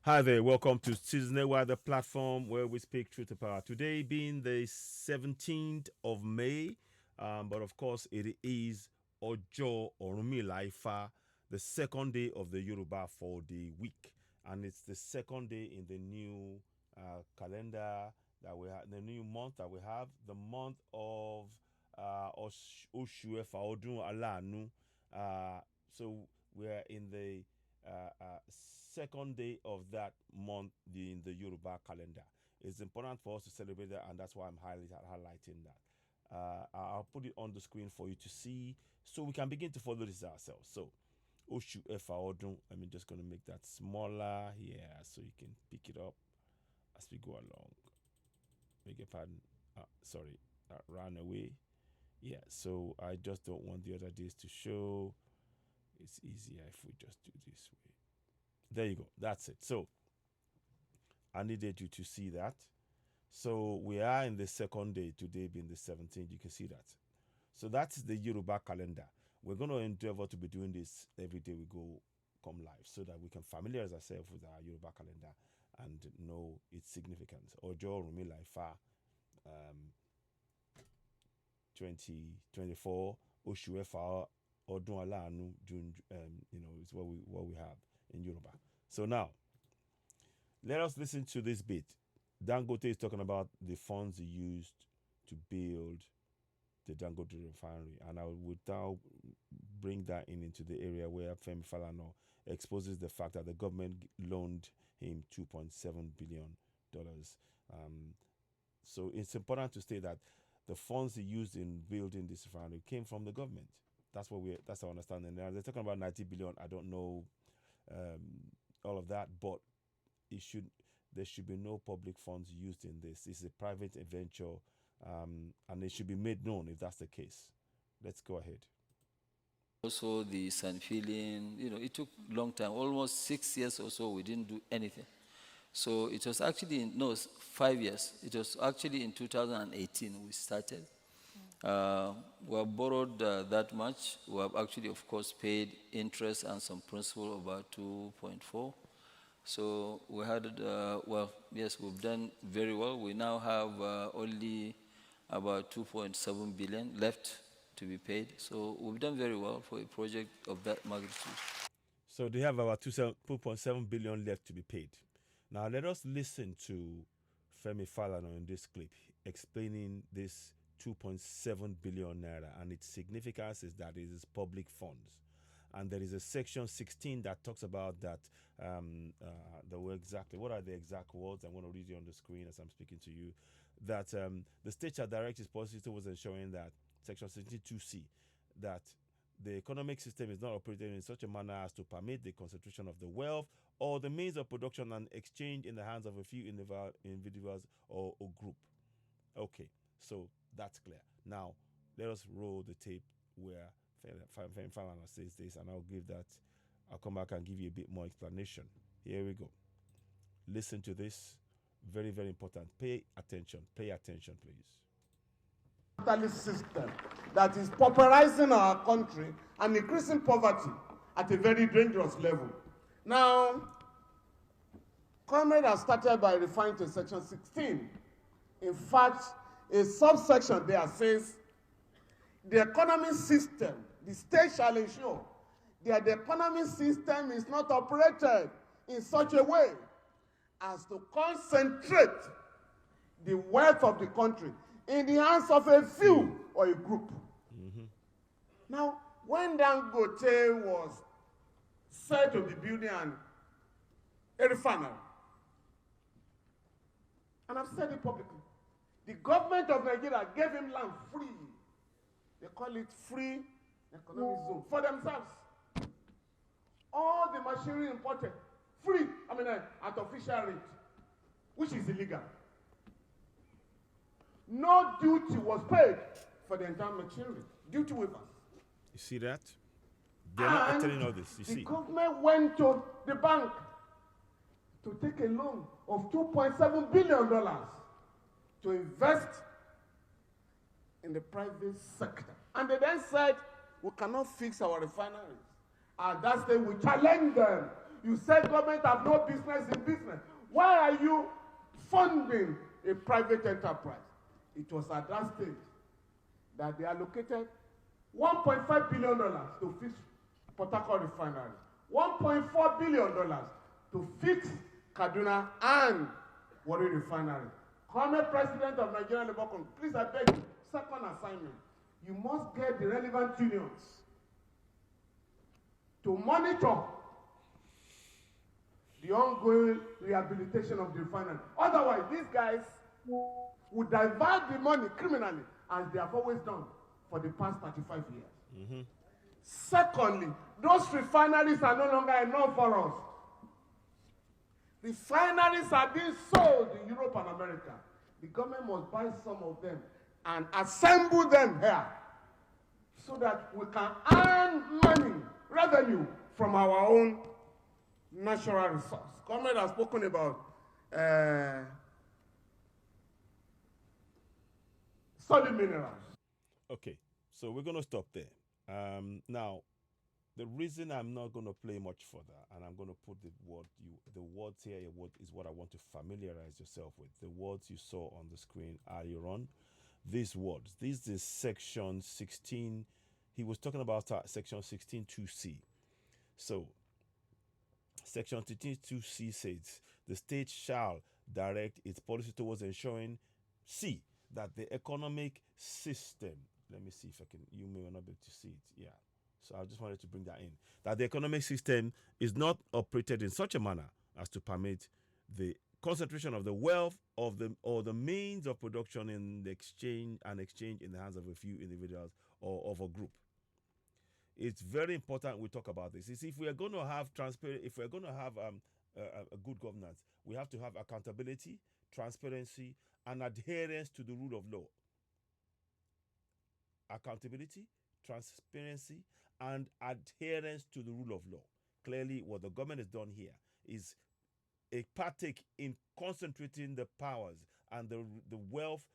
Hi there, welcome to Citizen Network, the platform where we speak truth to power. Today being the 17th of May, but of course it is Ojo Orumila Ifa, the second day of the Yoruba for the week. And it's the second day in the new calendar that we have, the new month that we have, the month of Oshu Efa Odun Alanu. So we're in the second day of that month in the Yoruba calendar. It's important for us to celebrate that, and that's why I'm highlighting that. I'll put it on the screen for you to see so we can begin to follow this ourselves. So, Oshu Efa Odun, I'm just going to make that smaller here so you can pick it up as we go along. Beg your pardon. Sorry, that ran away. Yeah, so I just don't want the other days to show. It's easier if we just do this way. There you go. That's it. So I needed you to see that. So we are in the second day, today being the 17th. You can see that. So that's the Yoruba calendar. We're going to endeavor to be doing this every day we go come live so that we can familiarize ourselves with our Yoruba calendar and know its significance. Ojo Rumila Ifa 2024 Oshu Efa Odun Alanu June, is what we have in Yoruba. So now, let us listen to this bit. Dangote is talking about the funds he used to build the Dangote Refinery, and I would now bring that into the area where Femi Falana exposes the fact that the government loaned him $2.7 billion. So it's important to state that the funds he used in building this refinery came from the government. That's our understanding. Now they're talking about 90 billion. I don't know all of that, but there should be no public funds used in this. It's a private venture, and it should be made known if that's the case. Let's go ahead. Also, the sun filling, it took a long time, almost 6 years or so, we didn't do anything. So it was actually, 5 years. It was actually in 2018 we started. We have borrowed that much. We have actually, of course, paid interest and some principal, about 2.4. So we had, yes, we've done very well. We now have only about 2.7 billion left to be paid. So we've done very well for a project of that magnitude. So they have about 2.7 billion left to be paid. Now let us listen to Femi Falana in this clip explaining this 2.7 billion naira, and its significance is that it is public funds. And there is a section 16 that talks about that. What are the exact words? I'm going to read it on the screen as I'm speaking to you. That the state shall direct its policy towards ensuring that section 62C, that the economic system is not operated in such a manner as to permit the concentration of the wealth or the means of production and exchange in the hands of a few individuals or group. Okay, so that's clear. Now, let us roll the tape where Femi Falana says this, and I'll come back and give you a bit more explanation. Here we go. Listen to this. Very, very important. Pay attention, please. Capitalist system that is pauperizing our country and increasing poverty at a very dangerous level. Now, Comrade has started by referring to section 16. In fact, a subsection there says, the economic system, the state shall ensure that the economic system is not operated in such a way as to concentrate the wealth of the country in the hands of a few or a group. Mm-hmm. Now, when Dangote was said to be building a refinery, and I've said it publicly, the government of Nigeria gave him land free. They call it free economic zone for themselves. All the machinery imported, free, at official rate, which is illegal. No duty was paid for the entire machinery. Duty waivers. You see that? They're not telling all this. The government went to the bank to take a loan of $2.7 billion to invest in the private sector. And they then said, we cannot fix our refineries. And that's the we challenge them You said government have no business in business. Why are you funding a private enterprise? It was at that stage that they allocated $1.5 billion to fix Port Harcourt Refinery, $1.4 billion to fix Kaduna and Warri Refinery. Current President of Nigerian Labour Congress, please, I beg you, second assignment, you must get the relevant unions to monitor the ongoing rehabilitation of the refinery. Otherwise, these guys would divert the money criminally, as they have always done for the past 35 years. Mm-hmm. Secondly, those refineries are no longer enough for us. Refineries are being sold in Europe and America. The government must buy some of them and assemble them here so that we can earn money, revenue from our own natural resource. Government has spoken about solid minerals. Okay, so we're going to stop there. Now, the reason I'm not going to play much further, and I'm going to put the words here is what I want to familiarize yourself with. The words you saw on the screen earlier on. These words. This is section 16. He was talking about section 16.2c. So, section 16.2c says the state shall direct its policy towards ensuring that the economic system. Let me see if I can. You may not be able to see it. Yeah. So I just wanted to bring that in. That the economic system is not operated in such a manner as to permit the concentration of the wealth of the means of production in the exchange in the hands of a few individuals or of a group. It's very important we talk about this. If we are going to have if we're going to have a good governance, we have to have accountability, transparency, and adherence to the rule of law. Accountability, transparency, and adherence to the rule of law. Clearly, what the government has done here is a partake in concentrating the powers and the wealth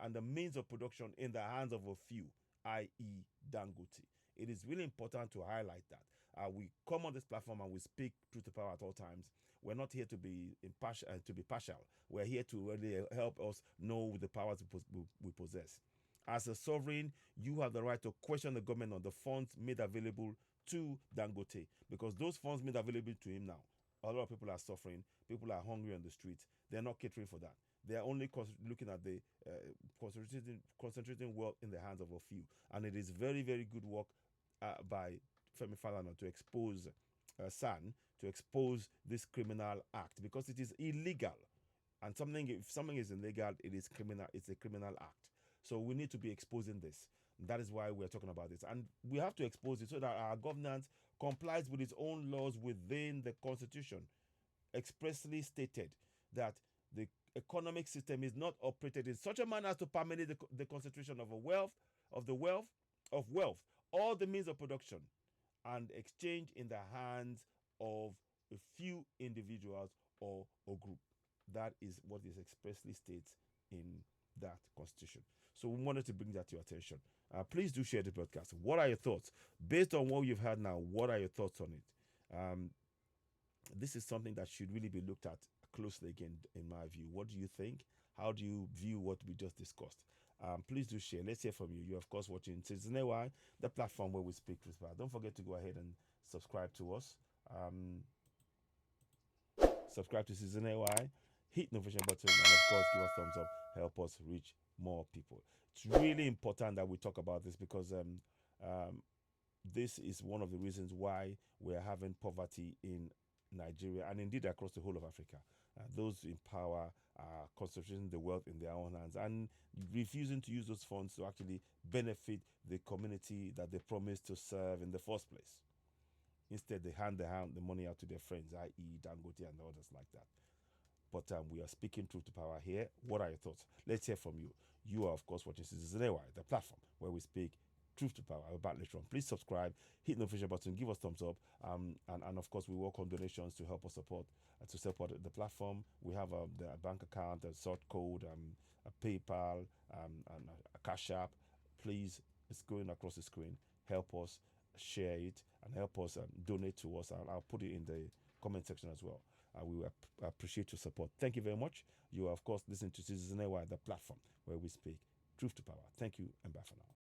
and the means of production in the hands of a few, i.e. Dangote. It is really important to highlight that. We come on this platform and we speak truth to power at all times. We're not here to be impartial. We're here to really help us know the powers we possess. As a sovereign, you have the right to question the government on the funds made available to Dangote, because those funds made available to him now, a lot of people are suffering. People are hungry on the streets. They're not catering for that. They're only looking at the concentrating wealth in the hands of a few. And it is very, very good work by Femi Falana to expose SAN, to expose this criminal act, because it is illegal. And if something is illegal, it is criminal. It's a criminal act. So we need to be exposing this. That is why we're talking about this. And we have to expose it so that our governance complies with its own laws within the Constitution. Expressly stated that the economic system is not operated in such a manner as to permit the concentration of wealth, all the means of production, and exchange in the hands of a few individuals or a group. That is what is expressly states in that Constitution. So we wanted to bring that to your attention. Please do share the podcast. What are your thoughts? Based on what you've heard now, what are your thoughts on it? This is something that should really be looked at closely again, in my view. What do you think? How do you view what we just discussed? Please do share. Let's hear from you. You're, of course, watching Citizen AY, the platform where we speak truth. Don't forget to go ahead and subscribe to us. Subscribe to Citizen AY. Hit the notification button, and of course, give us thumbs up. Help us reach more people. It's really important that we talk about this, because this is one of the reasons why we're having poverty in Nigeria and indeed across the whole of Africa. Those in power are concentrating the wealth in their own hands and refusing to use those funds to actually benefit the community that they promised to serve in the first place. Instead, they hand the money out to their friends, i.e. Dangote and others like that. But we are speaking truth to power here. What are your thoughts? Let's hear from you. You are, of course, watching Citizen AY, the platform where we speak truth to power. I'll be back later on. Please subscribe, hit the notification button, give us thumbs up, and of course, we work on donations to help us support the platform. We have the bank account, a sort code, a PayPal, and a Cash App. Please, it's going across the screen. Help us share it and help us donate to us. I'll put it in the comment section as well. We will appreciate your support. Thank you very much. You are, of course, listening to Citizen Network, the platform where we speak truth to power. Thank you, and bye for now.